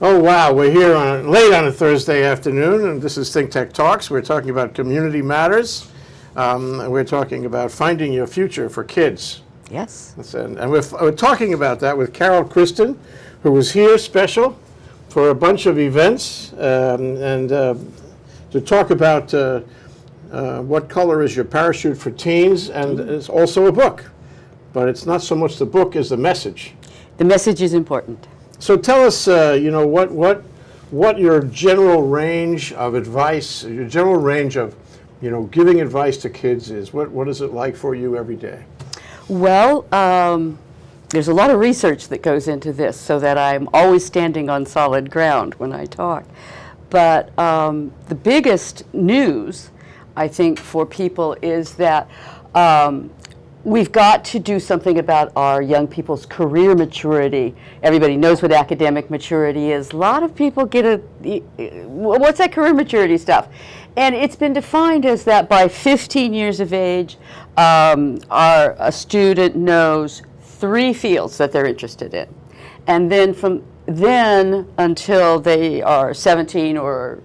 Oh wow, we're here late on a Thursday afternoon, and this is ThinkTech Talks. We're talking about community matters. We're talking about finding your future for kids. Yes. And we're talking about that with Carol Christen, who was here special for a bunch of events, to talk about what color is your parachute for teens, and it's also a book. But it's not so much the book as the message. The message is important. So tell us, what your general range of advice, your general range of, giving advice to kids is. What is it like for you every day? Well, there's a lot of research that goes into this, so that I'm always standing on solid ground when I talk. But the biggest news, I think, for people is that we've got to do something about our young people's career maturity. Everybody knows what academic maturity is. A lot of people get what's that career maturity stuff? And it's been defined as that by 15 years of age, a student knows 3 fields that they're interested in. And then from then until they are 17 or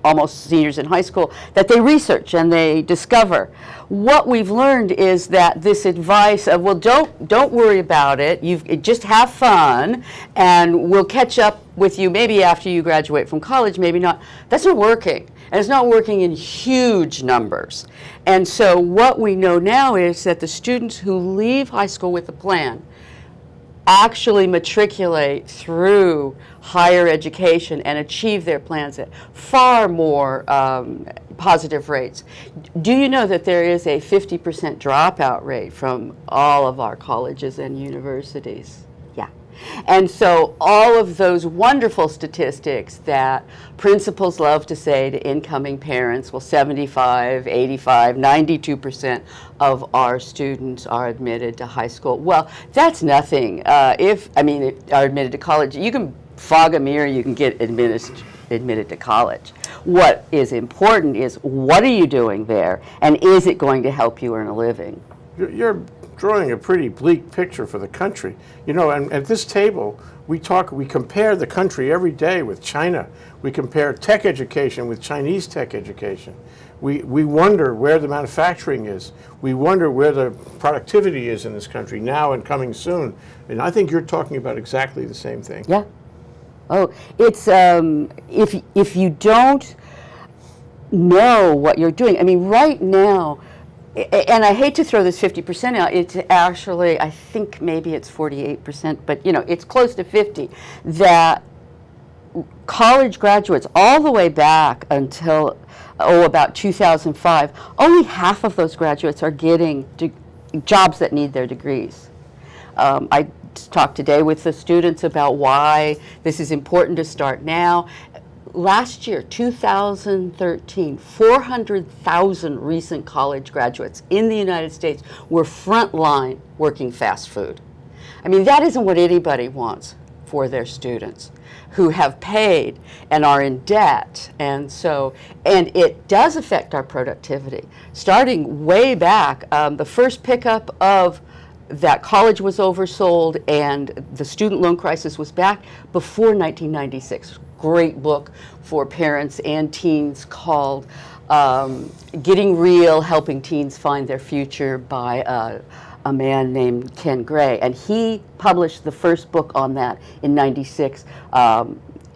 almost seniors in high school, that they research and they discover. What we've learned is that this advice of, well, don't worry about it, just have fun, and we'll catch up with you maybe after you graduate from college, maybe not. That's not working, and it's not working in huge numbers. And so what we know now is that the students who leave high school with a plan actually matriculate through higher education and achieve their plans at far more positive rates. Do you know that there is a 50% dropout rate from all of our colleges and universities? Yeah. And so all of those wonderful statistics that principals love to say to incoming parents, well, 75, 85, 92% of our students are admitted to high school. Well, that's nothing. Are admitted to college. You can fog a mirror, you can get admitted to college. What is important is, what are you doing there, and is it going to help you earn a living? You're drawing a pretty bleak picture for the country. And at this table, we compare the country every day with China. We compare tech education with Chinese tech education. We wonder where the manufacturing is. We wonder where the productivity is in this country now and coming soon. And I think you're talking about exactly the same thing. Yeah. Oh, it's if you don't know what you're doing. I mean, right now, and I hate to throw this 50% out, it's actually, I think maybe it's 48%, but it's close to 50, that college graduates all the way back until about 2005, only half of those graduates are getting jobs that need their degrees. I talked today with the students about why this is important to start now. Last year, 2013, 400,000 recent college graduates in the United States were frontline working fast food. I mean, that isn't what anybody wants for their students who have paid and are in debt. And it does affect our productivity. Starting way back, the first pickup of that college was oversold and the student loan crisis was back before 1996. Great book for parents and teens called Getting Real, Helping Teens Find Their Future by a man named Ken Gray. And he published the first book on that in 96,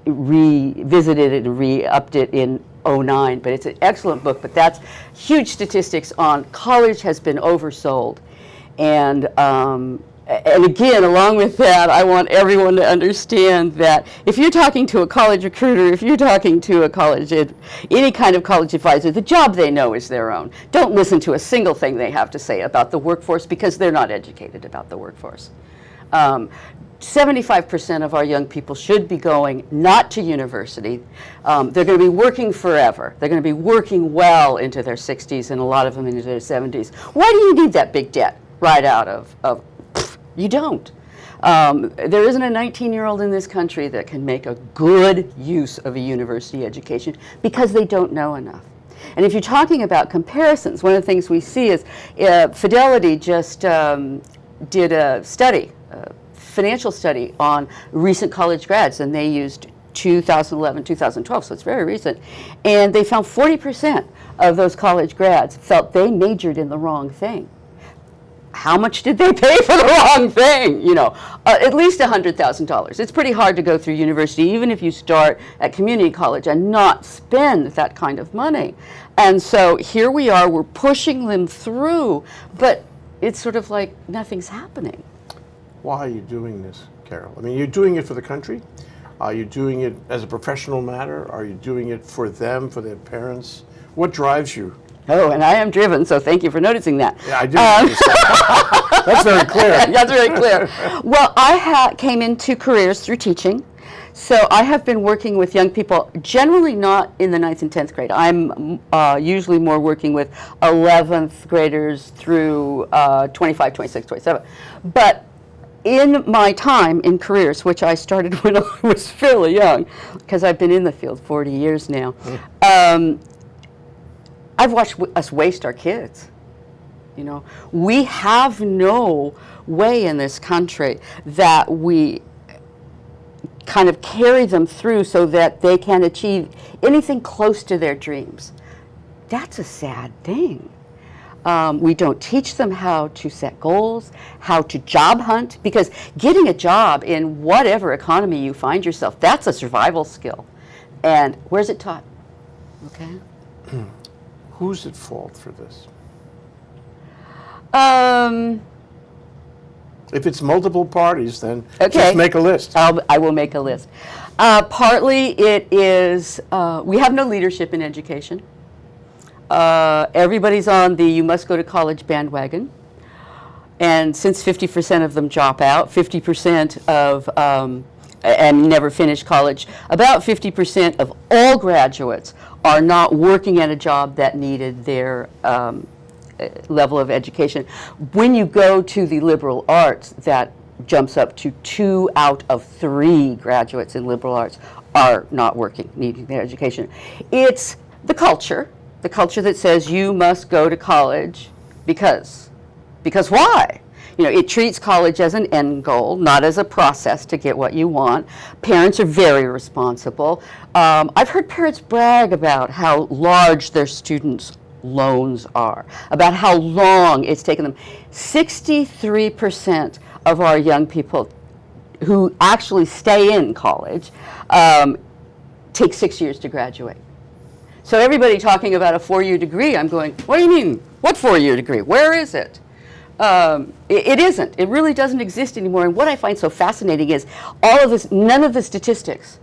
revisited it and re-upped it in 09. But it's an excellent book, but that's huge statistics on college has been oversold. And again, along with that, I want everyone to understand that if you're talking to a college recruiter, if you're talking to a any kind of college advisor, the job they know is their own. Don't listen to a single thing they have to say about the workforce, because they're not educated about the workforce. 75% of our young people should be going not to university. They're going to be working forever. They're going to be working well into their 60s and a lot of them into their 70s. Why do you need that big debt right out of you don't. There isn't a 19-year-old in this country that can make a good use of a university education because they don't know enough. And if you're talking about comparisons, one of the things we see is Fidelity just did a study, financial study on recent college grads, and they used 2011, 2012, so it's very recent. And they found 40% of those college grads felt they majored in the wrong thing. How much did they pay for the wrong thing? You know, at least $100,000. It's pretty hard to go through university, even if you start at community college, and not spend that kind of money. And so here we are, we're pushing them through, but it's sort of like nothing's happening. Why are you doing this, Carol? I mean, you're doing it for the country? Are you doing it as a professional matter? Are you doing it for them, for their parents? What drives you? Oh, and I am driven, so thank you for noticing that. Yeah, I do. That's very clear. That's very clear. Well, I came into careers through teaching. So I have been working with young people, generally not in the 9th and 10th grade. I'm usually more working with 11th graders through 25, 26, 27. But in my time in careers, which I started when I was fairly young, because I've been in the field 40 years now, I've watched us waste our kids. You know, we have no way in this country that we kind of carry them through so that they can achieve anything close to their dreams. That's a sad thing. We don't teach them how to set goals, how to job hunt, because getting a job in whatever economy you find yourself, that's a survival skill. And where's it taught? Okay. Who's at fault for this? If it's multiple parties, then just make a list. I will make a list. Partly it is, we have no leadership in education. Everybody's on the you must go to college bandwagon. And since 50% of them drop out, 50% of, and never finish college, about 50% of all graduates are not working at a job that needed their level of education. When you go to the liberal arts, that jumps up to 2 out of 3 graduates in liberal arts are not working, needing their education. It's the culture that says you must go to college because why? You know, it treats college as an end goal, not as a process to get what you want. Parents are very responsible. I've heard parents brag about how large their students' loans are, about how long it's taken them. 63% of our young people who actually stay in college take 6 years to graduate. So everybody talking about a 4-year degree, I'm going, what do you mean? What 4-year degree? Where is it? It isn't. It really doesn't exist anymore. And what I find so fascinating is all of this, none of the statistics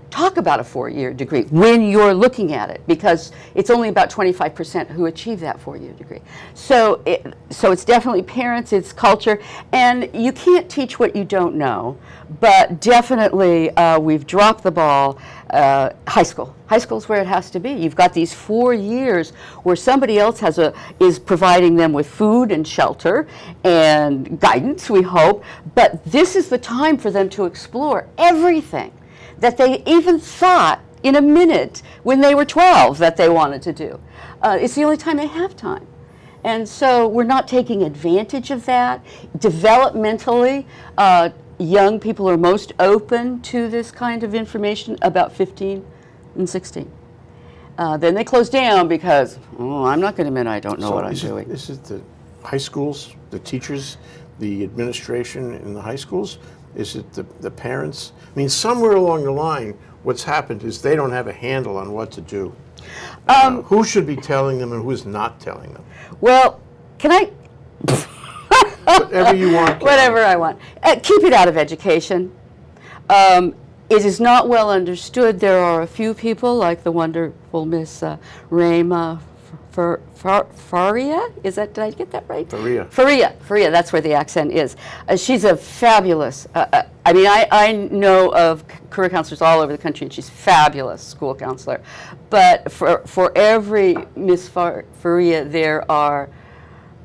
talk about a 4-year degree when you're looking at it, because it's only about 25% who achieve that 4-year degree. So it's definitely parents, it's culture, and you can't teach what you don't know, but definitely we've dropped the ball. High school. High school is where it has to be. You've got these 4 years where somebody else is providing them with food and shelter and guidance, we hope, but this is the time for them to explore everything that they even thought in a minute when they were 12 that they wanted to do. It's the only time they have time. And so we're not taking advantage of that. Developmentally, young people are most open to this kind of information about 15 and 16. Then they close down because, I'm not going to admit I don't know what I'm doing. Is it the high schools, the teachers, the administration in the high schools? Is it the parents? I mean, somewhere along the line, what's happened is they don't have a handle on what to do. Who should be telling them and who's not telling them? Well, can I? Whatever you want. Whatever I want. Keep it out of education. It is not well understood. There are a few people, like the wonderful Miss Rama Faria. Did I get that right? Faria. That's where the accent is. She's a fabulous. I know of career counselors all over the country, and she's a fabulous school counselor. But for every Miss Faria, there are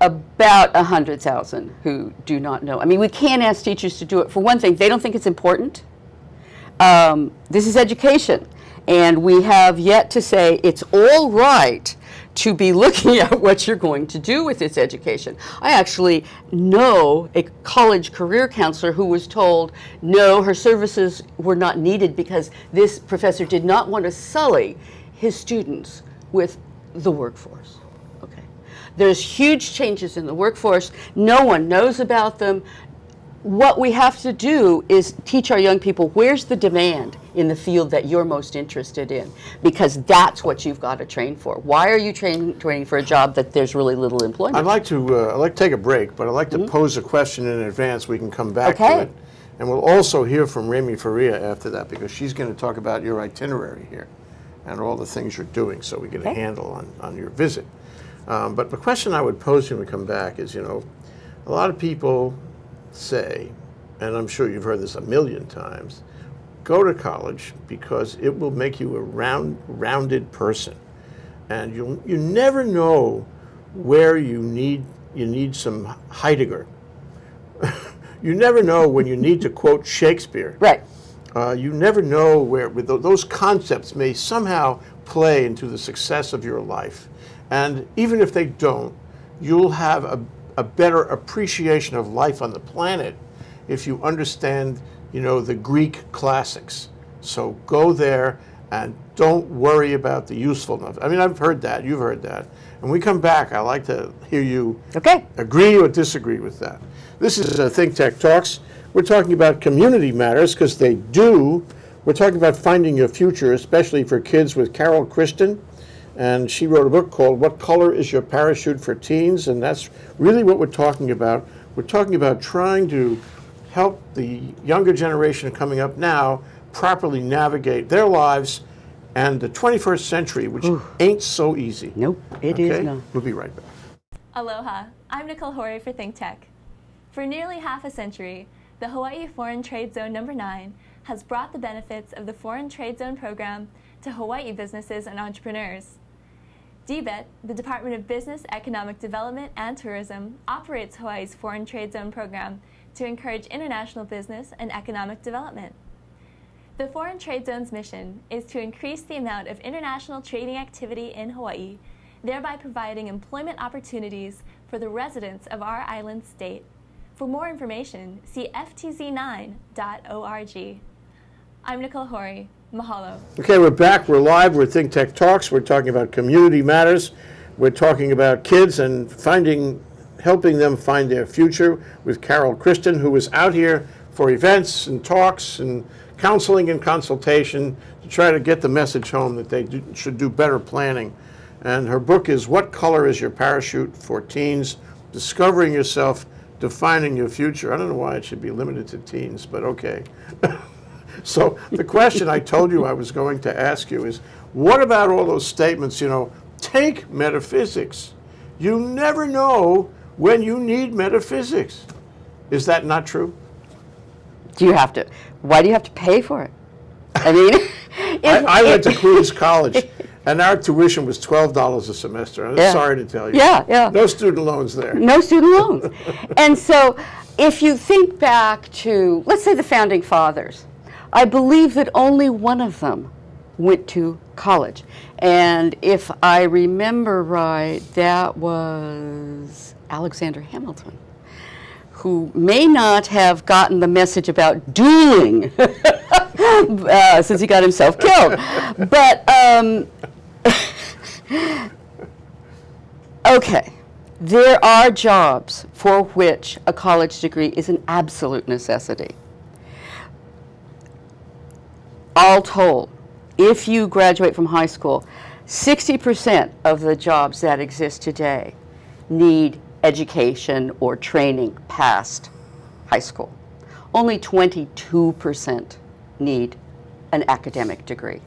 about 100,000 who do not know. I mean, we can't ask teachers to do it. For one thing, they don't think it's important. This is education, and we have yet to say it's all right to be looking at what you're going to do with this education. I actually know a college career counselor who was told, no, her services were not needed because this professor did not want to sully his students with the workforce. Okay. There's huge changes in the workforce. No one knows about them. What we have to do is teach our young people where's the demand in the field that you're most interested in, because that's what you've got to train for. Why are you training for a job that there's really little employment? I'd like to take a break, but I'd like to pose a question in advance. We can come back to it. And we'll also hear from Remy Faria after that, because she's going to talk about your itinerary here and all the things you're doing, so we get a handle on your visit. But the question I would pose when we come back is, a lot of people say, and I'm sure you've heard this a million times, go to college because it will make you a rounded person, and you never know where you need some Heidegger. You never know when you need to quote Shakespeare. Right. You never know where those concepts may somehow play into the success of your life, and even if they don't, you'll have a better appreciation of life on the planet if you understand, the Greek classics. So go there and don't worry about the usefulness. I mean, I've heard that, you've heard that. When we come back, I'd like to hear you agree or disagree with that. This is ThinkTech Talks. We're talking about community matters, because they do. We're talking about finding your future, especially for kids, with Carol Christen. And she wrote a book called What Color is Your Parachute for Teens? And that's really what we're talking about. We're talking about trying to help the younger generation coming up now properly navigate their lives and the 21st century, which ain't so easy. Nope, it is not. We'll be right back. Aloha, I'm Nicole Horry for ThinkTech. For nearly half a century, the Hawaii Foreign Trade Zone No. 9 has brought the benefits of the Foreign Trade Zone program to Hawaii businesses and entrepreneurs. DBET, the Department of Business, Economic Development, and Tourism, operates Hawaii's Foreign Trade Zone program to encourage international business and economic development. The Foreign Trade Zone's mission is to increase the amount of international trading activity in Hawaii, thereby providing employment opportunities for the residents of our island state. For more information, see ftz9.org. I'm Nicole Horry. Mahalo. Okay, we're back. We're live. We're ThinkTech Talks. We're talking about community matters. We're talking about kids and helping them find their future with Carol Christen, who is out here for events and talks and counseling and consultation to try to get the message home that they should do better planning. And her book is What Color is Your Parachute for Teens? Discovering Yourself, Defining Your Future. I don't know why it should be limited to teens, but okay. So the question I told you I was going to ask you is, what about all those statements, take metaphysics. You never know when you need metaphysics. Is that not true? Why do you have to pay for it? I mean, I went to Queens College, and our tuition was $12 a semester. I'm sorry to tell you. Yeah. No student loans there. No student loans. And so if you think back to, let's say, the Founding Fathers, I believe that only one of them went to college. And if I remember right, that was Alexander Hamilton, who may not have gotten the message about dueling since he got himself killed. But, okay, there are jobs for which a college degree is an absolute necessity. All told, if you graduate from high school, 60% of the jobs that exist today need education or training past high school. Only 22% need an academic degree.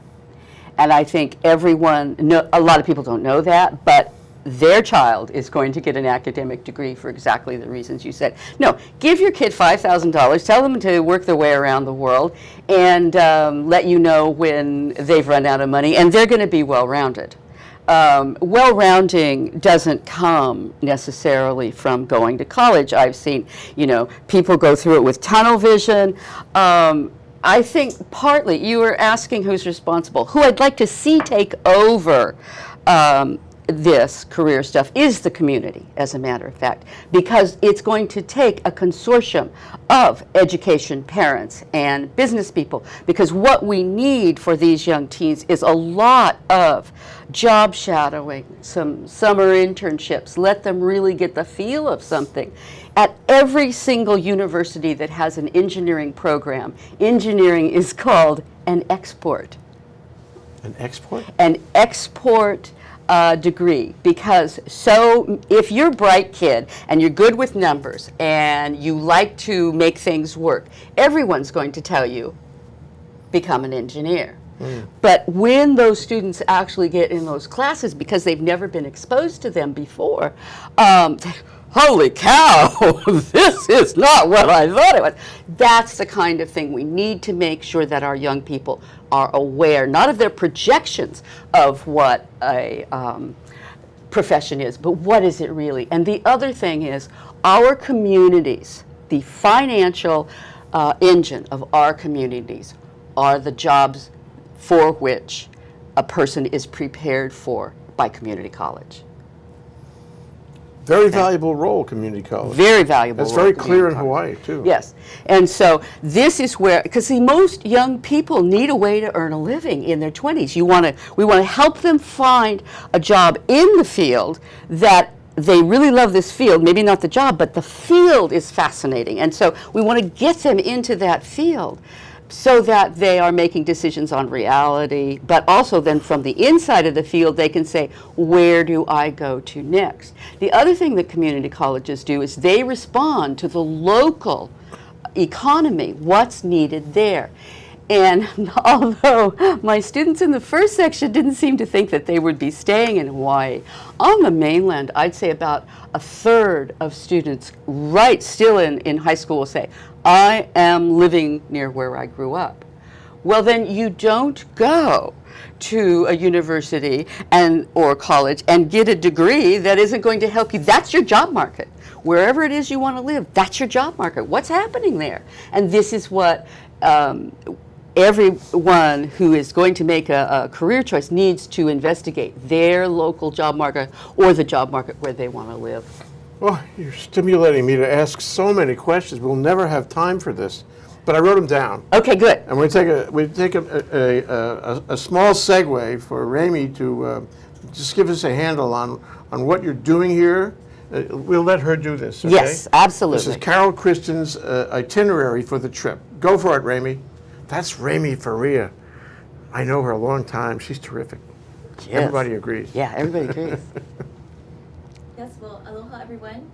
And I think a lot of people don't know that, but their child is going to get an academic degree for exactly the reasons you said. No, give your kid $5,000, tell them to work their way around the world, and let you know when they've run out of money, and they're going to be well-rounded. Well-rounding doesn't come necessarily from going to college. I've seen, people go through it with tunnel vision. I think partly, you were asking who's responsible, who I'd like to see take over this career stuff is the community, as a matter of fact, because it's going to take a consortium of education parents and business people, because what we need for these young teens is a lot of job shadowing, some summer internships, let them really get the feel of something. At every single university that has an engineering program, engineering is called an export. An export? An export degree, because so if you're a bright kid and you're good with numbers and you like to make things work, everyone's going to tell you, become an engineer. But when those students actually get in those classes, because they've never been exposed to them before, holy cow, this is not what I thought it was. That's the kind of thing we need to make sure that our young people are aware, not of their projections of what a profession is, but what is it really. And the other thing is, our communities, the financial engine of our communities, are the jobs for which a person is prepared for by community college. Very valuable role, community college. Very valuable That's role, very clear in community Hawaii, too. Yes, and so this is where, because see, most young people need a way to earn a living in their 20s. We want to help them find a job in the field that they really love this field, maybe not the job, but the field is fascinating. And so we want to get them into that field so that they are making decisions on reality, but also then from the inside of the field, they can say, where do I go to next? The other thing that community colleges do is they respond to the local economy, what's needed there. And although my students in the first section didn't seem to think that they would be staying in Hawaii, on the mainland, I'd say about a third of students right still in high school will say, I am living near where I grew up. Well, then you don't go to a university or college and get a degree that isn't going to help you. That's your job market. Wherever it is you want to live, that's your job market. What's happening there? And this is what everyone who is going to make a career choice needs to investigate, their local job market or the job market where they want to live. Well, you're stimulating me to ask so many questions. We'll never have time for this, but I wrote them down. Okay, good. And we take a small segue for Ramey to just give us a handle on what you're doing here. We'll let her do this. Okay? Yes, absolutely. This is Carol Christen's itinerary for the trip. Go for it, Ramey. That's Ramey Faria. I know her a long time. She's terrific. Yes. Everybody agrees. Yeah, everybody agrees. Yes, well, aloha everyone.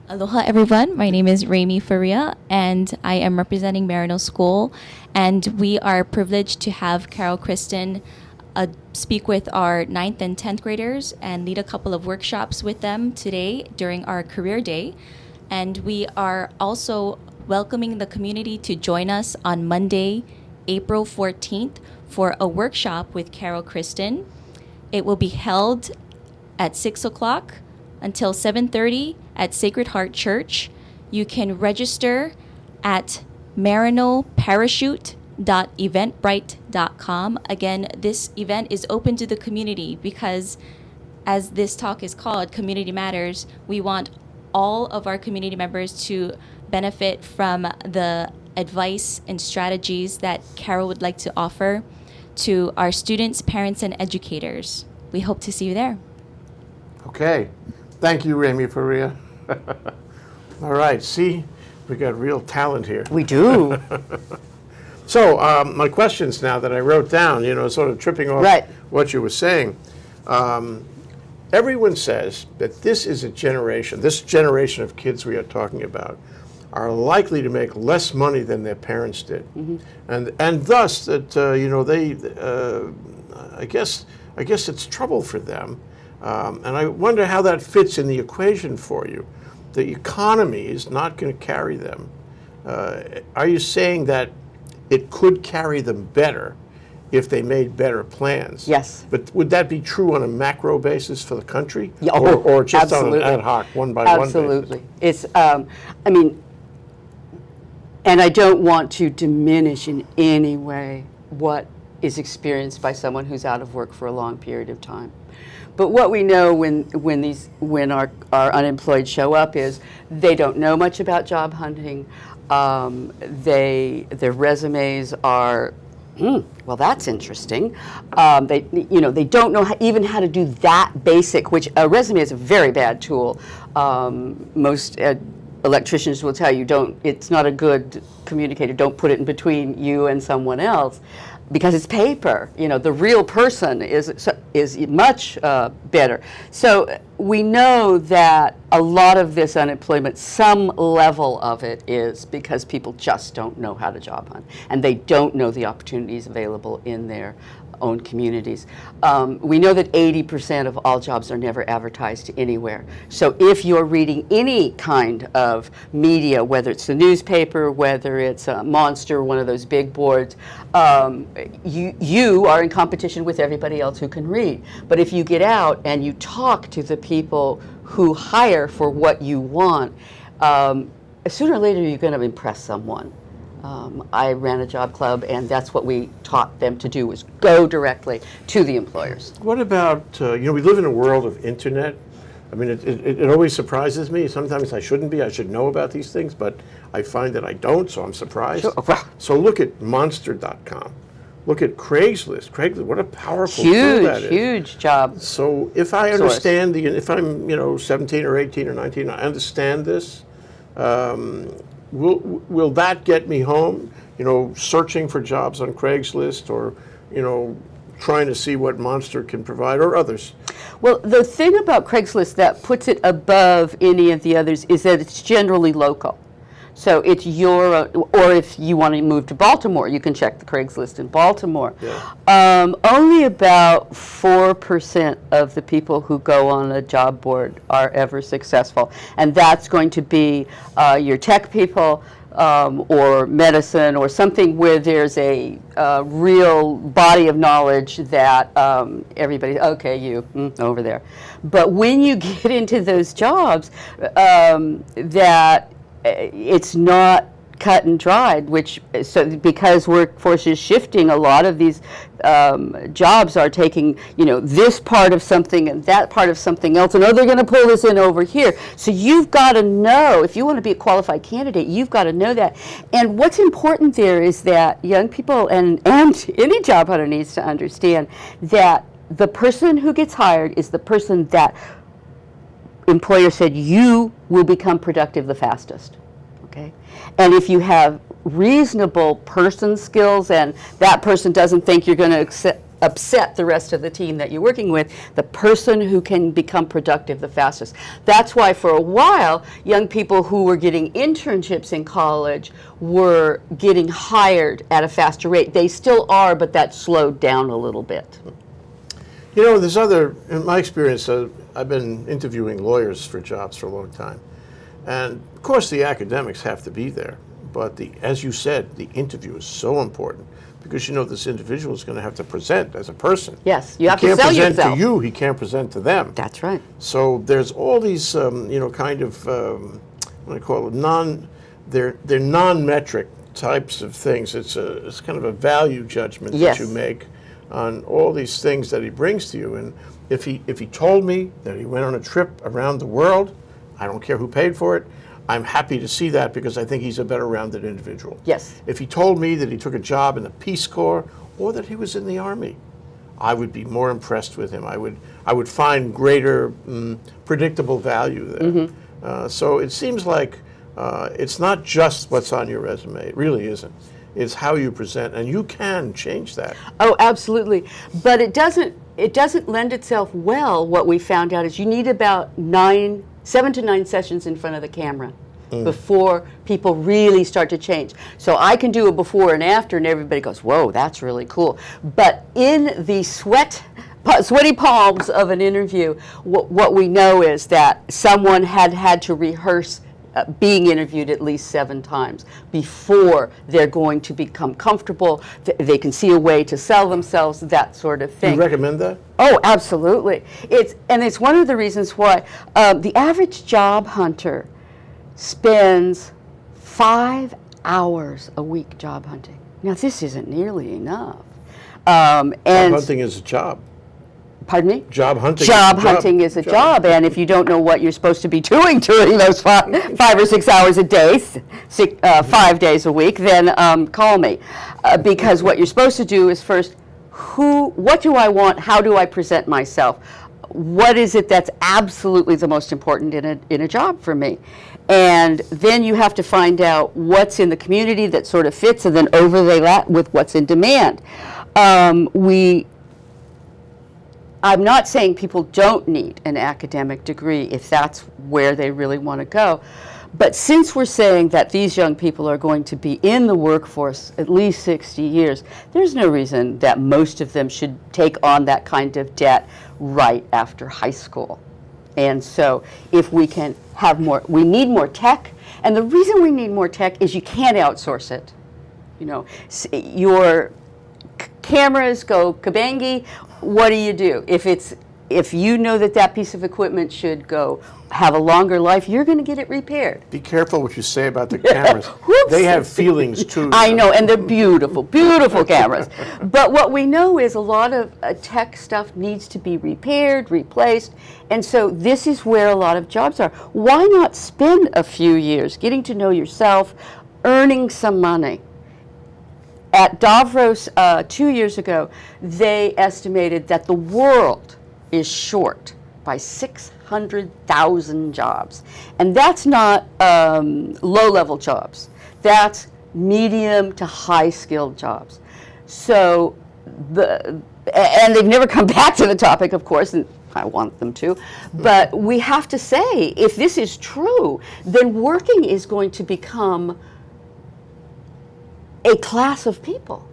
Aloha everyone, my name is Ramey Faria and I am representing Marino School, and we are privileged to have Carol Christen speak with our 9th and 10th graders and lead a couple of workshops with them today during our career day. And we are also welcoming the community to join us on Monday, April 14th for a workshop with Carol Christen. It will be held at 6 o'clock until 7:30 at Sacred Heart Church. You can register at marinoparachute.eventbrite.com. Again, this event is open to the community because, as this talk is called, Community Matters, we want all of our community members to benefit from the advice and strategies that Carol would like to offer to our students, parents, and educators. We hope to see you there. Okay. Thank you, Ramey Faria. All right. See, we got real talent here. We do. So my questions now that I wrote down, sort of tripping off what you were saying. Everyone says that this generation of kids we are talking about, are likely to make less money than their parents did, and thus that I guess it's trouble for them, and I wonder how that fits in the equation for you. The economy is not going to carry them. Are you saying that it could carry them better if they made better plans? Yes. But would that be true on a macro basis for the country, Yeah, or just absolutely. on an ad hoc, one by one basis? Absolutely. It's, and I don't want to diminish in any way what is experienced by someone who's out of work for a long period of time. But what we know when our unemployed show up is they don't know much about job hunting. Their resumes are, well, that's interesting. They don't know even how to do that basic, which a resume is a very bad tool. Most electricians will tell you it's not a good communicator. Don't put it in between you and someone else, because it's paper. The real person is much better. So we know that a lot of this unemployment, some level of it, is because people just don't know how to job hunt, and they don't know the opportunities available in their own communities. We know that 80% of all jobs are never advertised anywhere. So if you're reading any kind of media, whether it's the newspaper, whether it's a Monster, one of those big boards, you are in competition with everybody else who can read. But if you get out and you talk to the people who hire for what you want, sooner or later you're going to impress someone. I ran a job club, and that's what we taught them to do, was go directly to the employers. What about, we live in a world of internet. I mean, it always surprises me. Sometimes I shouldn't be. I should know about these things, but I find that I don't, so I'm surprised. Sure. So look at Monster.com. Look at Craigslist. Craigslist, what a powerful tool that is. Huge job. So if I understand, if I'm 17 or 18 or 19, I understand this, will that get me home, searching for jobs on Craigslist, or, trying to see what Monster can provide, or others? Well, the thing about Craigslist that puts it above any of the others is that it's generally local. So it's or if you want to move to Baltimore, you can check the Craigslist in Baltimore. Yeah. Only about 4% of the people who go on a job board are ever successful. And that's going to be your tech people, or medicine, or something where there's a real body of knowledge that everybody, okay, you, over there. But when you get into those jobs that it's not cut and dried, because workforce is shifting, a lot of these jobs are taking, this part of something and that part of something else, and they're going to pull this in over here. So you've got to know, if you want to be a qualified candidate, you've got to know that. And what's important there is that young people and any job hunter needs to understand that the person who gets hired is the person that employer said you will become productive the fastest. Okay? And if you have reasonable person skills and that person doesn't think you're going to upset the rest of the team that you're working with, the person who can become productive the fastest. That's why for a while, young people who were getting internships in college were getting hired at a faster rate. They still are, but that slowed down a little bit. In my experience, I've been interviewing lawyers for jobs for a long time. And of course the academics have to be there, but as you said, the interview is so important, because this individual is going to have to present as a person. Yes, you have to sell yourself. He can't present to you, he can't present to them. That's right. So there's all these, kind of, what I call it, they're non-metric types of things. It's kind of a value judgment that you make on all these things that he brings to you. And if he told me that he went on a trip around the world, I don't care who paid for it, I'm happy to see that, because I think he's a better rounded individual. Yes. If he told me that he took a job in the Peace Corps, or that he was in the Army, I would be more impressed with him. I would find greater predictable value there. Mm-hmm. So it seems like it's not just what's on your resume. It really isn't. It's how you present, and you can change that. Oh, absolutely. But it doesn't lend itself well. What we found out is you need about 7 to 9 sessions in front of the camera before people really start to change. So I can do a before and after, and everybody goes, whoa, that's really cool. But in the sweaty palms of an interview, what we know is that someone had to rehearse being interviewed at least 7 times before they're going to become comfortable. They can see a way to sell themselves, that sort of thing. You recommend that? Oh, absolutely. It's one of the reasons why the average job hunter spends 5 hours a week job hunting. Now, this isn't nearly enough. Job And hunting is a job. pardon me? Job hunting. Job hunting is a job, and if you don't know what you're supposed to be doing during those 5 or 6 hours a day, 5 days a week, then call me, because what you're supposed to do is first, what do I want? How do I present myself? What is it that's absolutely the most important in a job for me? And then you have to find out what's in the community that sort of fits, and then overlay that with what's in demand. I'm not saying people don't need an academic degree if that's where they really want to go. But since we're saying that these young people are going to be in the workforce at least 60 years, there's no reason that most of them should take on that kind of debt right after high school. And so if we can have more, we need more tech. And the reason we need more tech is you can't outsource it. You know, your cameras go kabangi. What do? If you know that piece of equipment should have a longer life, you're going to get it repaired. Be careful what you say about the cameras. They have feelings too. I know, and they're beautiful, beautiful cameras. But what we know is a lot of tech stuff needs to be repaired, replaced, and so this is where a lot of jobs are. Why not spend a few years getting to know yourself, earning some money? At Davos 2 years ago, they estimated that the world is short by 600,000 jobs. And that's not low-level jobs. That's medium to high-skilled jobs. So, and they've never come back to the topic, of course, and I want them to. But we have to say, if this is true, then working is going to become a class of people.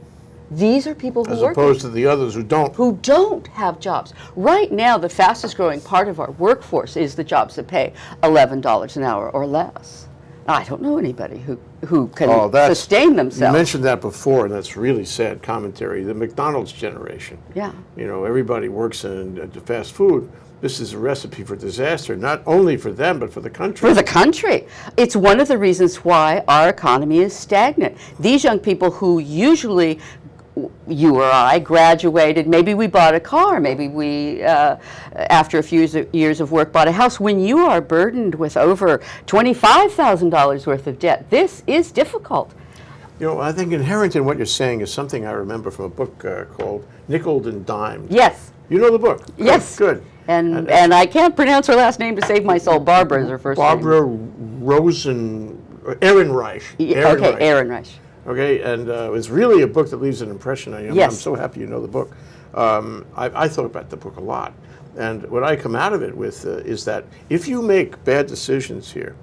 These are people who as work. As opposed to the others who don't. Who don't have jobs. Right now, the fastest growing part of our workforce is the jobs that pay $11 an hour or less. I don't know anybody who can sustain themselves. You mentioned that before, and that's really sad commentary. The McDonald's generation. Yeah. You know, everybody works in fast food. This is a recipe for disaster, not only for them, but for the country. For the country. It's one of the reasons why our economy is stagnant. These young people who usually, you or I, graduated, maybe we bought a car, maybe we, after a few years of work, bought a house. When you are burdened with over $25,000 worth of debt, this is difficult. You know, I think inherent in what you're saying is something I remember from a book called Nickeled and Dimed. Yes. You know the book? Good, yes. Good. And I can't pronounce her last name to save my soul. Barbara is her first name. Barbara Ehrenreich. Ehrenreich. Okay, and it's really a book that leaves an impression on you. Yes. I'm so happy you know the book. I thought about the book a lot. And what I come out of it with is that if you make bad decisions here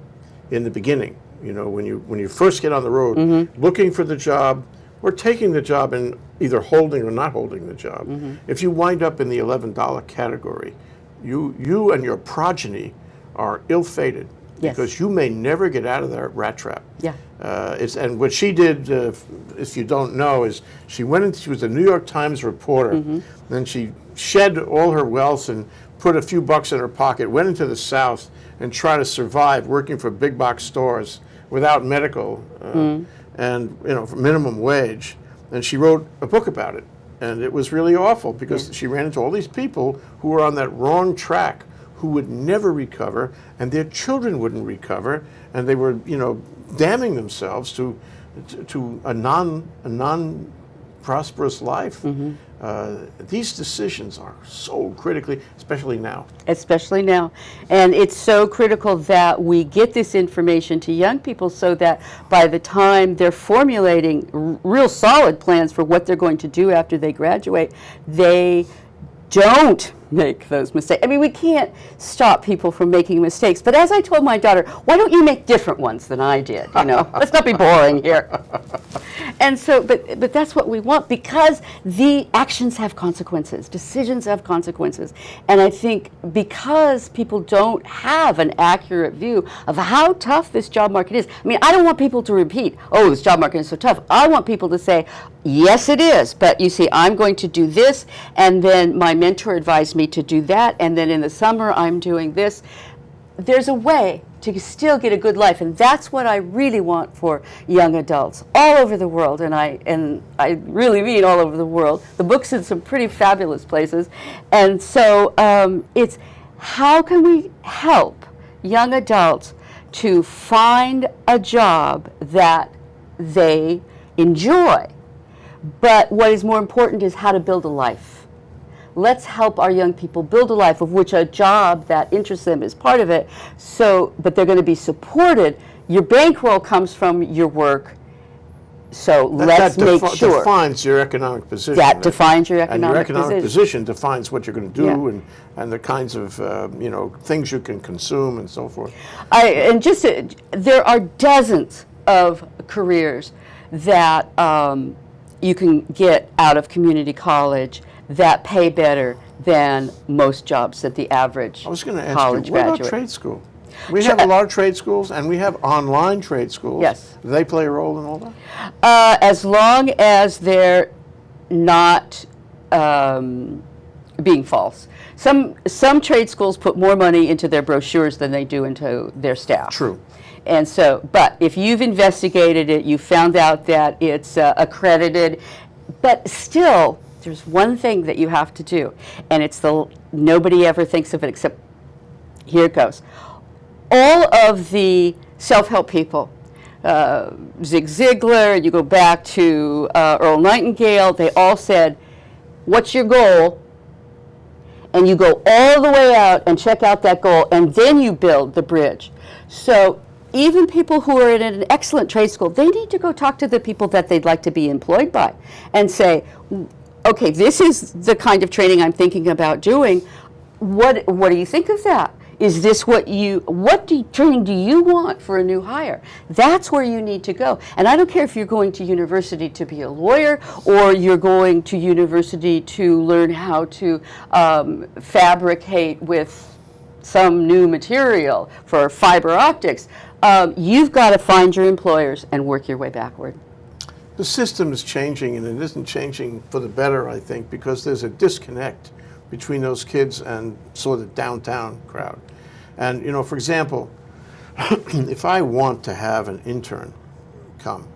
in the beginning, you know, when you first get on the road, looking for the job or taking the job and either holding or not holding the job, if you wind up in the $11 category, you and your progeny are ill-fated. Yes. Because you may never get out of that rat trap. Yeah. And what she did, if you don't know, is she was a New York Times reporter. Then she shed all her wealth and put a few bucks in her pocket, went into the South and tried to survive working for big box stores without medical and for minimum wage. And she wrote a book about it. And it was really awful because she ran into all these people who were on that wrong track, who would never recover, and their children wouldn't recover, and they were, damning themselves to a non-prosperous life. These decisions are so critically, especially now. Especially now. And it's so critical that we get this information to young people so that by the time they're formulating real solid plans for what they're going to do after they graduate, they don't make those mistakes. I mean, we can't stop people from making mistakes, but as I told my daughter, why don't you make different ones than I did, Let's not be boring here. And so, but that's what we want, because the actions have consequences, decisions have consequences. And I think because people don't have an accurate view of how tough this job market is, I mean, I don't want people to repeat, oh, this job market is so tough. I want people to say, yes, it is, but you see, I'm going to do this, and then my mentor advised me to do that, and then in the summer I'm doing this. There's a way to still get a good life. And that's what I really want for young adults all over the world. And I really mean all over the world. The book's in some pretty fabulous places. And so it's how can we help young adults to find a job that they enjoy. But what is more important is how to build a life. Let's help our young people build a life, of which a job that interests them is part of it. So, but they're going to be supported. Your bankroll comes from your work. So let's make sure. That defines your economic position. That defines your economic position. And your economic position defines what you're going to do, Yeah. and the kinds of things you can consume and so forth. There are dozens of careers that you can get out of community college that pay better than most jobs that the average I was going to ask college you, what graduate. about trade school? We have a lot of trade schools, and we have online trade schools. Yes. Do they play a role in all that? As long as they're not being false. Some trade schools put more money into their brochures than they do into their staff. True. And so, but if you've investigated it, you found out that it's accredited, but still, there's one thing that you have to do, and it's nobody ever thinks of it except, here it goes. All of the self-help people, Zig Ziglar, you go back to Earl Nightingale, they all said, what's your goal? And you go all the way out and check out that goal, and then you build the bridge. So even people who are in an excellent trade school, they need to go talk to the people that they'd like to be employed by and say, okay, this is the kind of training I'm thinking about doing. What do you think of that? Is this training do you want for a new hire? That's where you need to go. And I don't care if you're going to university to be a lawyer or you're going to university to learn how to fabricate with some new material for fiber optics. You've got to find your employers and work your way backward. The system is changing, and it isn't changing for the better, I think, because there's a disconnect between those kids and sort of downtown crowd. And, for example, if I want to have an intern come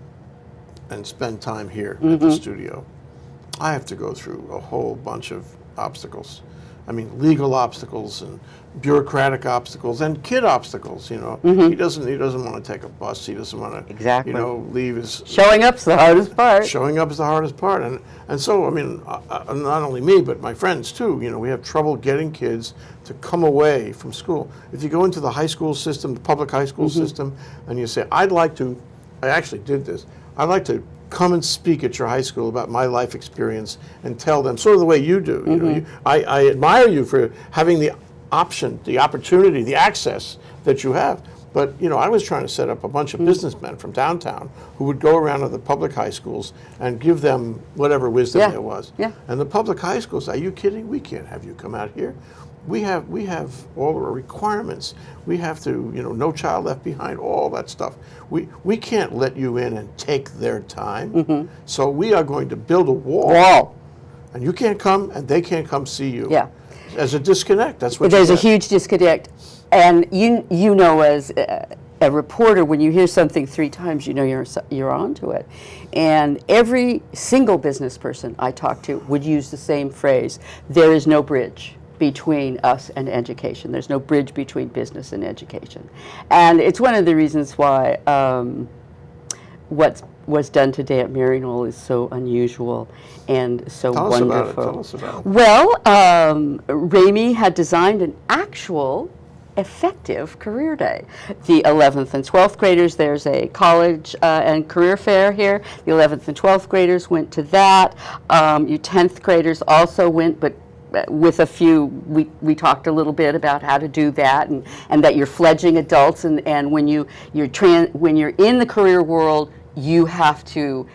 and spend time here at the studio, I have to go through a whole bunch of obstacles. I mean, legal obstacles and bureaucratic obstacles and kid obstacles. He doesn't want to take a bus. He doesn't want to leave his. Showing up's the hardest part. Showing up is the hardest part, and so I mean, not only me but my friends too. We have trouble getting kids to come away from school. If you go into the high school system, the public high school system, and you say, I actually did this. I'd like to come and speak at your high school about my life experience and tell them sort of the way you do. I admire you for having the option, the opportunity, the access that you have. But I was trying to set up a bunch of businessmen from downtown who would go around to the public high schools and give them whatever wisdom there was. Yeah. And the public high schools, are you kidding? We can't have you come out here. We have all the requirements. We have to, no child left behind, all that stuff. We can't let you in and take their time. So we are going to build a wall. And you can't come, and they can't come see you. Yeah. As a disconnect, that's what There's a huge disconnect. And as a reporter, when you hear something 3 times, you're onto it. And every single business person I talk to would use the same phrase, there is no bridge between us and education. There's no bridge between business and education. And it's one of the reasons why what was done today at Maryknoll is so unusual and so wonderful. Tell us about it. Well, Ramey had designed an actual effective career day. The 11th and 12th graders, there's a college and career fair here. The 11th and 12th graders went to that. Your 10th graders also went, but with a few, we talked a little bit about how to do that, and that you're fledgling adults, and when you're in the career world, you have to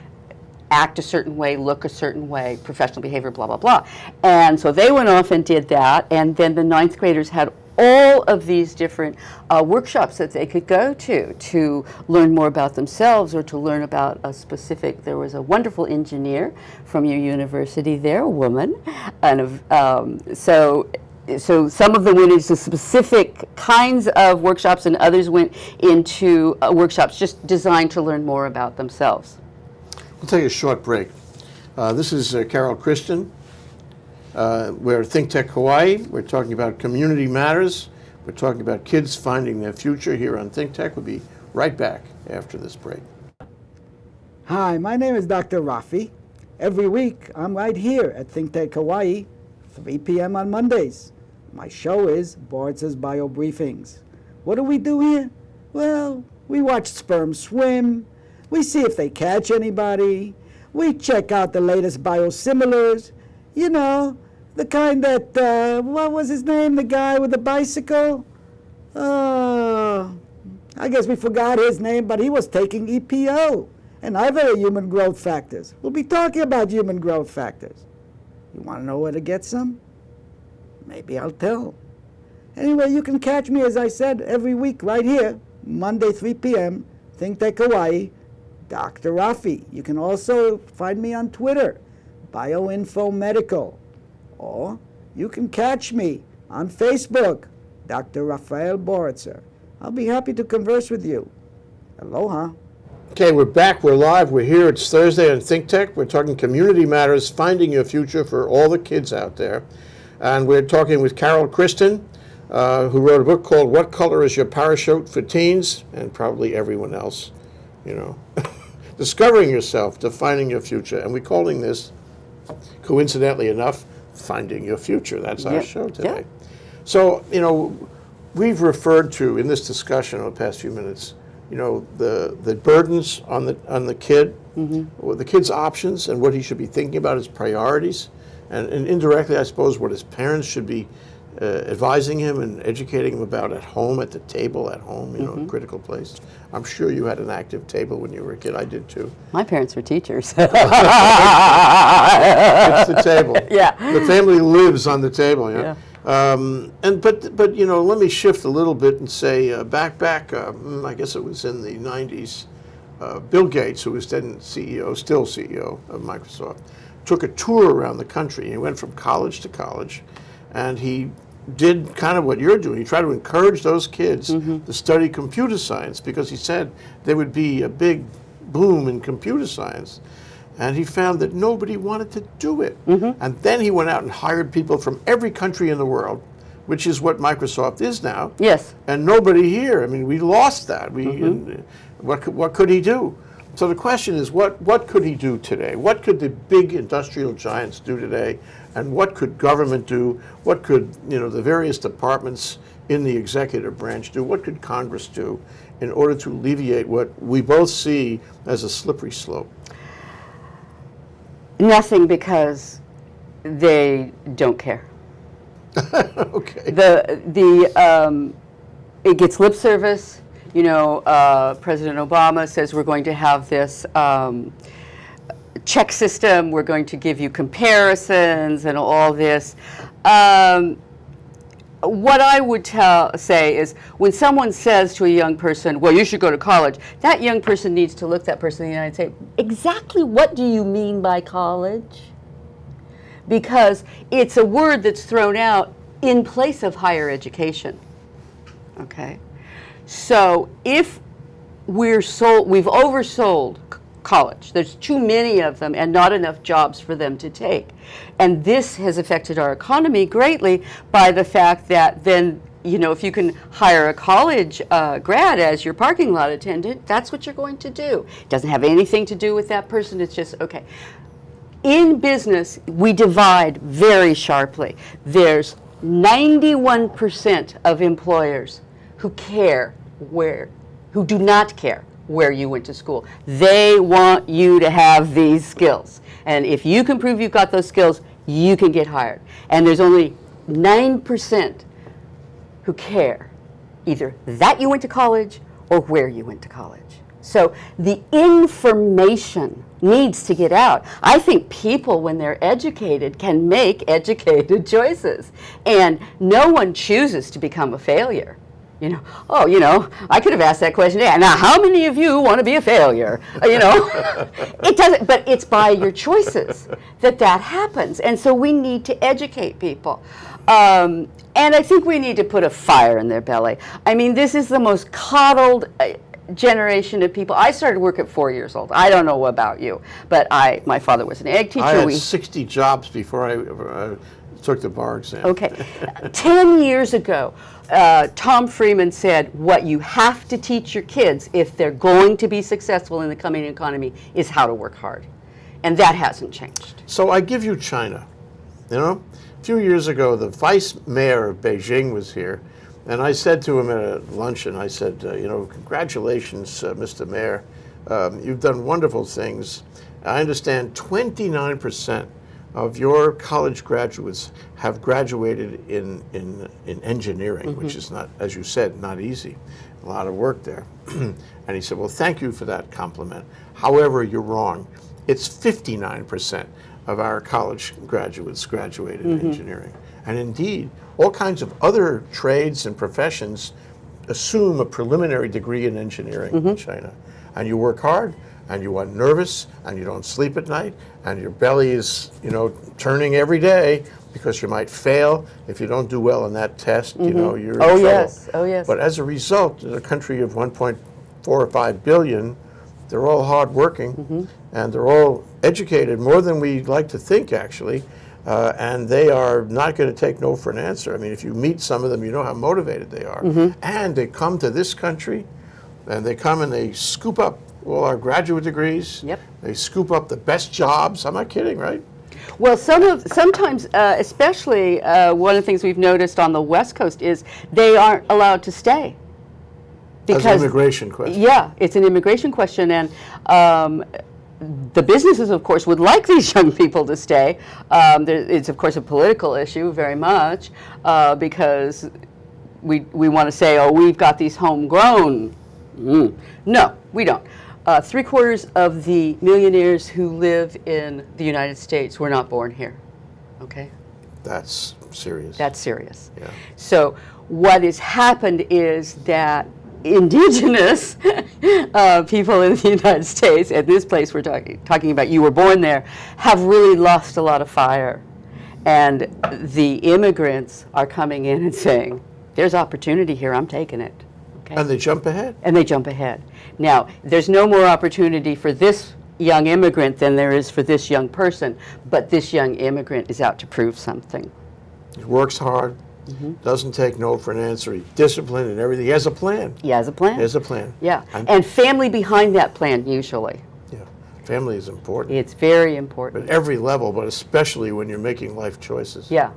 act a certain way, look a certain way, professional behavior, blah, blah, blah. And so they went off and did that, and then the 9th graders had all of these different workshops that they could go to learn more about themselves or to learn about a specific. There was a wonderful engineer from your university there, a woman, and so so some of them went into specific kinds of workshops, and others went into workshops just designed to learn more about themselves. We'll take a short break. This is Carol Christen. We're at ThinkTech Hawaii. We're talking about community matters. We're talking about kids finding their future here on ThinkTech. We'll be right back after this break. Hi, my name is Dr. Rafi. Every week, I'm right here at ThinkTech Hawaii, 3 p.m. on Mondays. My show is Boards' Bio Briefings. What do we do here? Well, we watch sperm swim. We see if they catch anybody. We check out the latest biosimilars. You know, the kind that, what was his name, the guy with the bicycle? I guess we forgot his name, but he was taking EPO and other human growth factors. We'll be talking about human growth factors. You want to know where to get some? Maybe I'll tell. Anyway, you can catch me, as I said, every week right here, Monday, 3 p.m., ThinkTech Hawaii, Dr. Rafi. You can also find me on Twitter, BioInfoMedical. Or you can catch me on Facebook, Dr. Rafael Boritzer. I'll be happy to converse with you. Aloha. Okay, we're back. We're live. We're here. It's Thursday on ThinkTech. We're talking community matters, finding your future for all the kids out there. And we're talking with Carol Christen, who wrote a book called What Color is Your Parachute for Teens, and probably everyone else, you know. Discovering yourself, defining your future. And we're calling this, coincidentally enough, Finding Your Future. That's our show today. Yeah. So, you know, we've referred to, in this discussion over the past few minutes, you know, the burdens on the kid, or the kid's options, and what he should be thinking about, his priorities, and indirectly, I suppose, what his parents should be advising him and educating him about at home, at the table at home, you know, a critical place. I'm sure you had an active table when you were a kid. I did too. My parents were teachers. It's the table. Yeah. The family lives on the table, Yeah. But you know, let me shift a little bit and say back. I guess it was in the 90s. Bill Gates, who was then CEO, still CEO of Microsoft, took a tour around the country. He went from college to college, and he did kind of what you're doing. He tried to encourage those kids to study computer science, because he said there would be a big boom in computer science. And he found that nobody wanted to do it. And then he went out and hired people from every country in the world, which is what Microsoft is now. Yes. And nobody here. I mean, we lost that. What could he do? So the question is, what could he do today? What could the big industrial giants do today? And what could government do? What could, you know, the various departments in the executive branch do? What could Congress do in order to alleviate what we both see as a slippery slope? Nothing, because they don't care. Okay. It gets lip service. You know, President Obama says we're going to have this check system. We're going to give you comparisons and all this. What I would say is, when someone says to a young person, well, you should go to college, that young person needs to look that person in the eye and say, exactly what do you mean by college? Because it's a word that's thrown out in place of higher education. Okay? So if we've oversold college, there's too many of them and not enough jobs for them to take. And this has affected our economy greatly by the fact that then, you know, if you can hire a college grad as your parking lot attendant, that's what you're going to do. It doesn't have anything to do with that person. It's just, okay. In business, we divide very sharply. There's 91% of employers who do not care where you went to school. They want you to have these skills. And if you can prove you've got those skills, you can get hired. And there's only 9% who care either that you went to college or where you went to college. So the information needs to get out. I think people, when they're educated, can make educated choices. And no one chooses to become a failure. You know, oh, you know, I could have asked that question. Yeah, now, how many of you want to be a failure? You know, it doesn't, but it's by your choices that happens. And so we need to educate people. And I think we need to put a fire in their belly. I mean, this is the most coddled generation of people. I started work at 4 years old. I don't know about you, but my father was an ag teacher. I had 60 jobs before I took the bar exam. Okay. 10 years ago, Tom Freeman said, what you have to teach your kids if they're going to be successful in the coming economy is how to work hard. And that hasn't changed. So I give you China. You know, a few years ago, the vice mayor of Beijing was here, and I said to him at a luncheon, I said, you know, congratulations, Mr. Mayor. You've done wonderful things. I understand 29% of your college graduates have graduated in engineering, which is not, as you said, not easy. A lot of work there. And he said, well, thank you for that compliment. However, you're wrong. It's 59% of our college graduates graduated in engineering. And indeed, all kinds of other trades and professions assume a preliminary degree in engineering in China. And you work hard, and you are nervous, and you don't sleep at night, and your belly is, you know, turning every day because you might fail. If you don't do well in that test, you know, you're in trouble. Oh, yes. But as a result, in a country of 1.4 or 5 billion, they're all hardworking, and they're all educated more than we like to think, actually. And they are not going to take no for an answer. I mean, if you meet some of them, you know how motivated they are. And they come to this country, and they come and they scoop up all our graduate degrees. Yep. They scoop up the best jobs. I'm not kidding, right? Well, sometimes, especially one of the things we've noticed on the West Coast is they aren't allowed to stay. As an immigration question. Yeah, it's an immigration question, and the businesses, of course, would like these young people to stay. It's, of course, a political issue very much because we want to say, oh, we've got these homegrown. No, we don't. 3/4 of the millionaires who live in the United States were not born here. Okay? That's serious. That's serious. Yeah. So what has happened is that indigenous people in the United States, at this place we're talking about, you were born there, have really lost a lot of fire. And the immigrants are coming in and saying, there's opportunity here, I'm taking it. Okay? And they jump ahead. And they jump ahead. Now, there's no more opportunity for this young immigrant than there is for this young person, but this young immigrant is out to prove something. He works hard, doesn't take no for an answer. He's disciplined and everything. He has a plan. He has a plan. He has a plan. Yeah, and family behind that plan usually. Yeah, family is important. It's very important. At every level, but especially when you're making life choices. Yeah.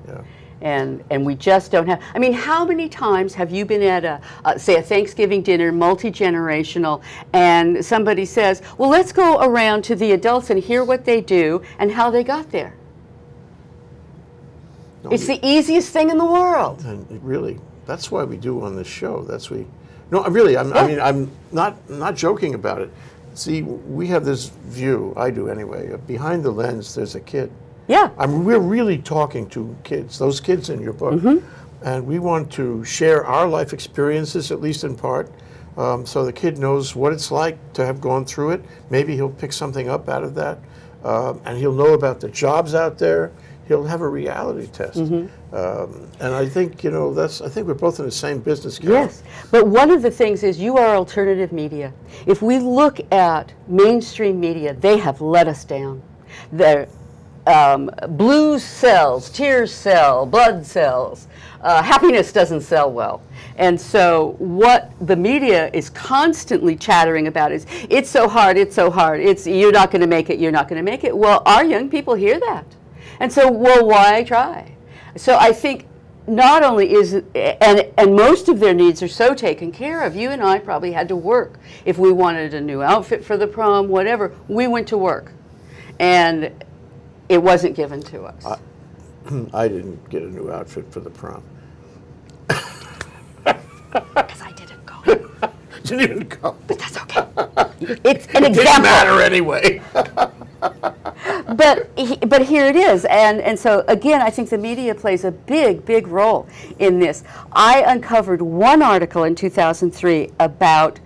And we just don't have, I mean, how many times have you been at say a Thanksgiving dinner, multi-generational, and somebody says, well, let's go around to the adults and hear what they do and how they got there. No, It's the easiest thing in the world. And really, that's why we do on this show. No, really, I mean, I'm not joking about it. See, we have this view, I do anyway, behind the lens, there's a kid. Yeah. We're really talking to kids, those kids in your book. And we want to share our life experiences, at least in part, so the kid knows what it's like to have gone through it. Maybe he'll pick something up out of that, and he'll know about the jobs out there. He'll have a reality test. And I think, you know, I think we're both in the same business, Carol. Yes, but one of the things is you are alternative media. If we look at mainstream media, they have let us down. They're blues sells, tears sell, blood sells. Happiness doesn't sell well. And so what the media is constantly chattering about is, it's so hard, you're not going to make it, you're not going to make it. Well, our young people hear that. And so, well, why try? So I think not only is it, and most of their needs are so taken care of. You and I probably had to work. If we wanted a new outfit for the prom, whatever, we went to work. And it wasn't given to us. I didn't get a new outfit for the prom. Because I didn't go. Didn't even go. But that's okay. It's an example. Didn't matter anyway. But here it is, and so again, I think the media plays a big role in this. I uncovered one article in 2003 about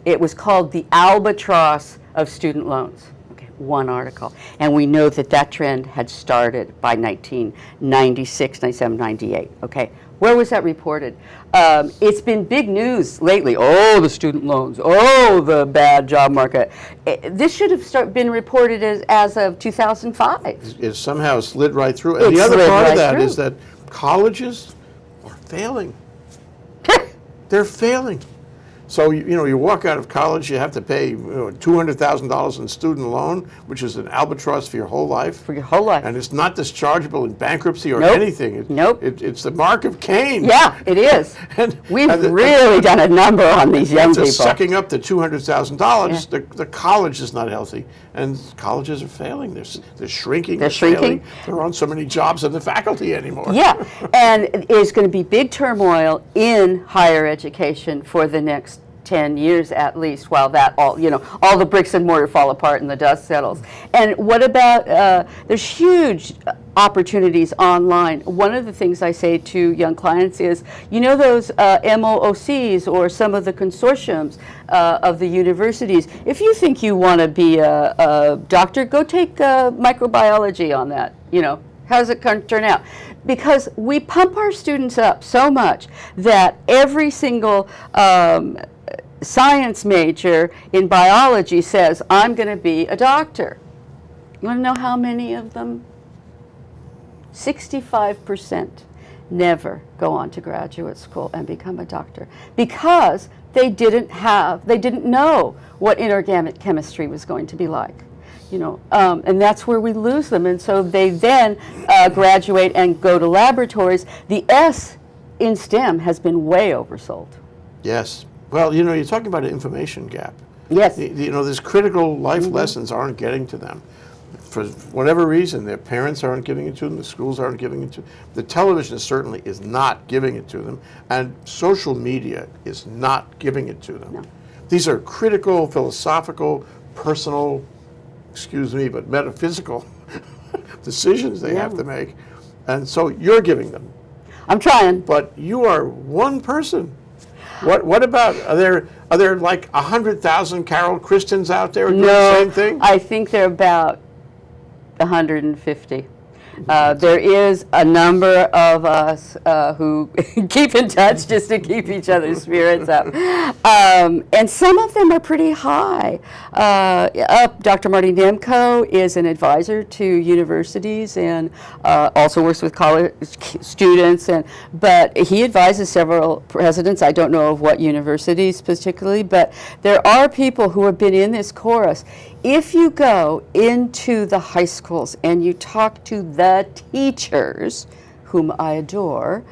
it was called the albatross of student loans. Okay, one article. And we know that that trend had started by 1996, 97, 98. Okay, where was that reported? It's been big news lately. Oh, the student loans. Oh, the bad job market. This should have been reported as of 2005. It somehow slid right through. And the other part of that is that colleges are failing. They're failing. So, you walk out of college, you have to pay $200,000 in student loan, which is an albatross for your whole life. For your whole life. And it's not dischargeable in bankruptcy or Nope. anything. Nope. It's the mark of Cain. Yeah, it is. And We've really done a number on these young people. Just sucking up the $200,000, the college is not healthy. And colleges are failing. They're shrinking. They're shrinking. Failing. There aren't so many jobs in the faculty anymore. Yeah, and there's going to be big turmoil in higher education for the next 10 years at least, while that all the bricks and mortar fall apart and the dust settles. And what about, there's huge opportunities online. One of the things I say to young clients is, those MOOCs or some of the consortiums of the universities, if you think you want to be a doctor, go take microbiology on that, How does it turn out? Because we pump our students up so much that every single science major in biology says, I'm going to be a doctor. You want to know how many of them? 65% never go on to graduate school and become a doctor because they didn't know what inorganic chemistry was going to be like. And that's where we lose them. And so they then graduate and go to laboratories. The S in STEM has been way oversold. Yes. Well, you're talking about an information gap. Yes. These critical life lessons aren't getting to them. For whatever reason, their parents aren't giving it to them, the schools aren't giving it to them. The television certainly is not giving it to them, and social media is not giving it to them. No. These are critical, philosophical, personal, but metaphysical decisions they have to make. And so you're giving them. I'm trying. But you are one person. What about, are there like 100,000 Carol Christens out there doing the same thing? I think there are about 150. There is a number of us who keep in touch just to keep each other's spirits up. And some of them are pretty high. Dr. Marty Nemko is an advisor to universities and also works with college students. But he advises several presidents. I don't know of what universities particularly, but there are people who have been in this chorus. If you go into the high schools and you talk to the teachers, whom I adore,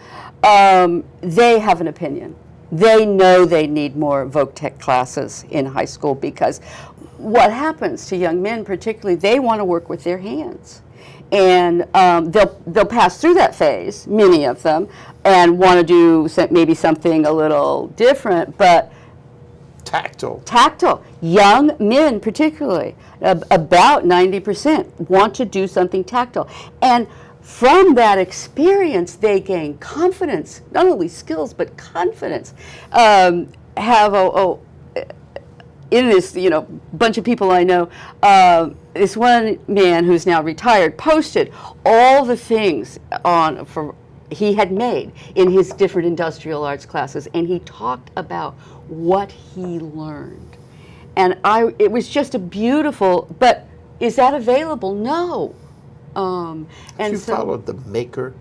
they have an opinion. They know they need more voc-tech classes in high school because what happens to young men particularly, they want to work with their hands. And they'll pass through that phase, many of them, and want to do maybe something a little different, but Tactile. Young men particularly, about 90% want to do something tactile. And from that experience, they gain confidence, not only skills, but confidence. In this, bunch of people I know, this one man who's now retired posted all the things he had made in his different industrial arts classes, and he talked about what he learned. And it was just a beautiful, but is that available? No. And you followed the maker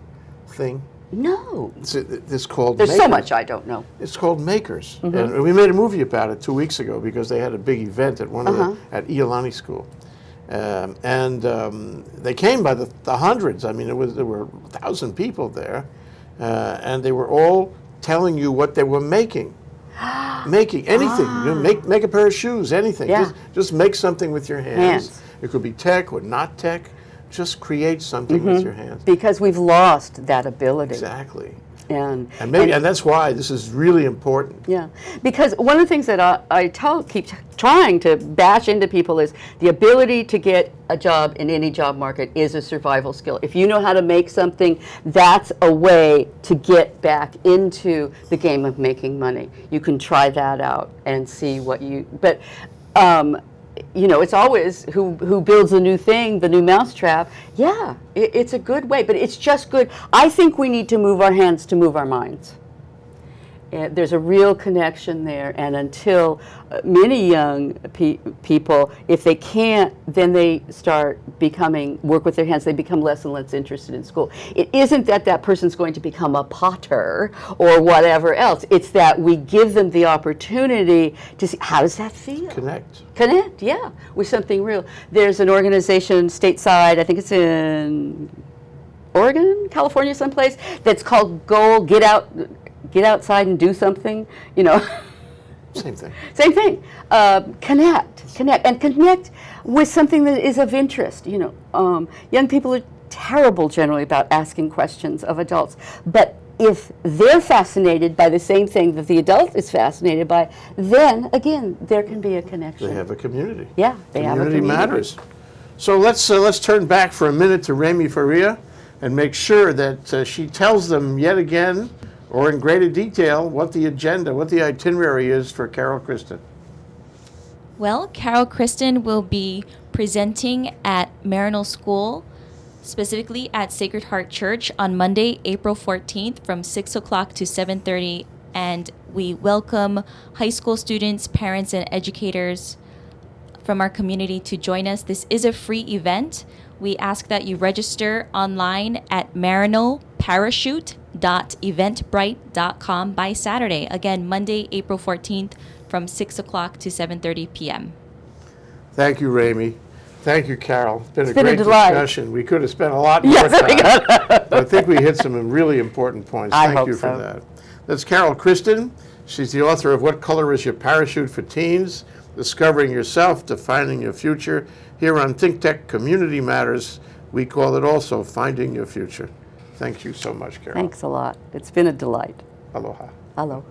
thing? No. It's called There's Makers. so much I don't know. It's called Makers. And we made a movie about it 2 weeks ago because they had a big event at at Iolani School. They came by the hundreds. I mean, there were 1,000 people there, and they were all telling you what they were making. Making anything. Make a pair of shoes, anything. Yeah. Just make something with your hands. It could be tech or not tech. Just create something with your hands. Because we've lost that ability. Exactly. And that's why this is really important. Yeah, because one of the things that I keep trying to bash into people is the ability to get a job in any job market is a survival skill. If you know how to make something, that's a way to get back into the game of making money. You can try that out and see what you. But you know, it's always who builds a new thing, the new mousetrap. Yeah, it's a good way, but it's just good. I think we need to move our hands to move our minds. There's a real connection there, and until many young people, if they can't, then they start work with their hands, they become less and less interested in school. It isn't that that person's going to become a potter or whatever else. It's that we give them the opportunity to see, how does that feel? Connect, yeah, with something real. There's an organization stateside, I think it's in Oregon, California, someplace, that's called Get outside and do something, you know. Same thing. Same thing. Connect with something that is of interest. You know, young people are terrible generally about asking questions of adults, but if they're fascinated by the same thing that the adult is fascinated by, then again there can be a connection. They have a community. Yeah, they have a community. Community matters. So let's turn back for a minute to Remy Faria and make sure that she tells them yet again, or in greater detail, what the agenda, what the itinerary is for Carol Christen. Well, Carol Christen will be presenting at Maryknoll School, specifically at Sacred Heart Church on Monday, April 14th from 6 o'clock to 7:30. And we welcome high school students, parents, and educators from our community to join us. This is a free event. We ask that you register online at maryknollparachute.eventbrite.com by Saturday. Again, Monday, April 14th from 6 o'clock to 7:30 p.m. Thank you, Remy. Thank you, Carol. It's been a great delight. discussion. We could have spent a lot more time. But I think we hit some really important points. Thank you for that. That's Carol Christen. She's the author of What Color is Your Parachute for Teens? Discovering Yourself, Defining Your Future. Here on ThinkTech Community Matters, we call it also Finding Your Future. Thank you so much, Carol. Thanks a lot. It's been a delight. Aloha. Aloha.